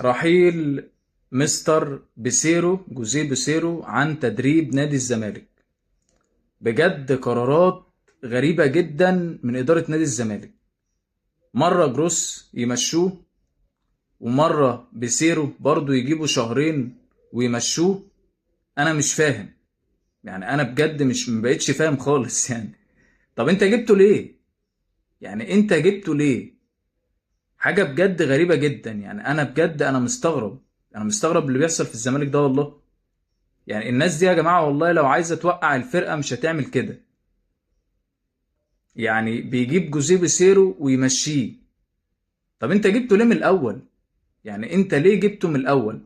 رحيل مستر بيسيرو، جوزيه بيسيرو، عن تدريب نادي الزمالك. بجد قرارات غريبة جدا من إدارة نادي الزمالك. مرة جروس يمشوه، ومرة بيسيرو برضو يجيبوا شهرين ويمشوه. أنا مش فاهم، يعني أنا بجد مش مبقتش فاهم خالص يعني. طب أنت جبته ليه؟ يعني أنت جبته ليه؟ حاجة بجد غريبة جدا، يعني أنا بجد أنا مستغرب. أنا مستغرب اللي بيحصل في الزمالك ده والله. يعني الناس دي يا جماعة والله لو عايزة توقع الفرقة مش هتعمل كده. يعني بيجيب جوزيه بيسيرو ويمشيه. طب انت جبته ليه من الاول؟ يعني انت ليه جبته من الاول؟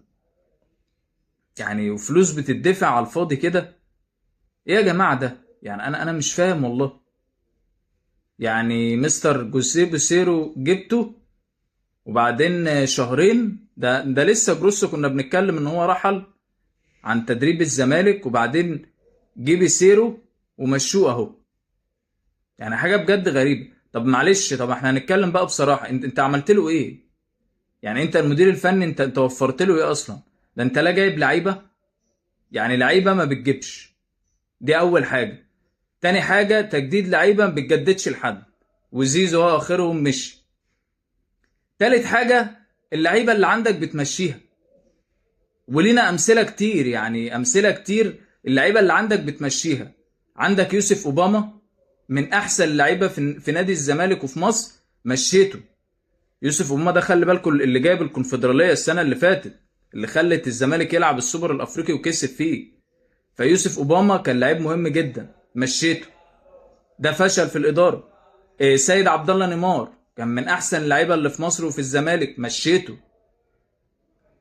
يعني وفلوس بتدفع على الفاضي كده. ايه يا جماعة ده؟ يعني انا مش فاهم والله. يعني مستر جوزيه بيسيرو جبته، وبعدين شهرين ده لسه جروس كنا بنتكلم ان هو رحل عن تدريب الزمالك، وبعدين جه بيسيرو ومشوه اهو. يعني حاجة بجد غريبة. طب معلش، طب احنا هنتكلم بقى بصراحة، انت عملت له ايه؟ يعني انت المدير الفني، انت وفرت له ايه اصلا؟ ده انت لا جايب لعيبة، يعني لعيبة ما بتجيبش. دي اول حاجة. تاني حاجة، تجديد لعيبة ما بتجددش لحد، وزيزو هو اخرهم مشي. تالت حاجة، اللعيبة اللي عندك بتمشيها. ولينا امثلة كتير، يعني امثلة كتير. اللعيبة اللي عندك بتمشيها. عندك يوسف اوباما، من احسن اللعيبة في نادي الزمالك وفي مصر، مشيته. يوسف أمه ده خلي بالكم اللي جايب الكونفدرالية السنة اللي فاتت، اللي خلت الزمالك يلعب السوبر الأفريقي وكسب فيه. فيوسف أوباما كان لعيب مهم جدا، مشيته. ده فشل في الإدارة. سيد عبد الله نيمار كان من أحسن اللعيبة اللي في مصر وفي الزمالك، مشيته.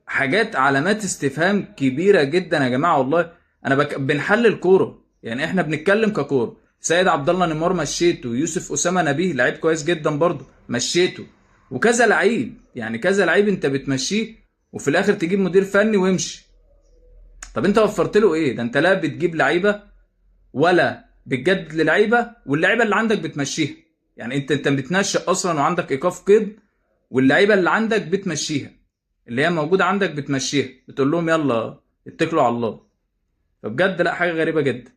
حاجات علامات استفهام كبيرة جدا يا جماعة والله. أنا بنحلل كورة، يعني إحنا بنتكلم ككورة. سيد عبد الله نيمار مشيته، يوسف أسامة نبيه لعيب كويس جدا برضه مشيته. وكذا لعيب، يعني كذا لعيب انت بتمشيه، وفي الاخر تجيب مدير فني ويمشي. طب انت وفرت له ايه؟ ده انت لا بتجيب لعيبه ولا بتجدد للعيبه، واللعيبه اللي عندك بتمشيها. يعني انت بتنشأ اصلا وعندك ايقاف قيد، واللعيبه اللي عندك بتمشيها. اللي هي موجوده عندك بتمشيها، بتقول لهم يلا اتكلوا على الله. فبجد لا، حاجه غريبه جدا.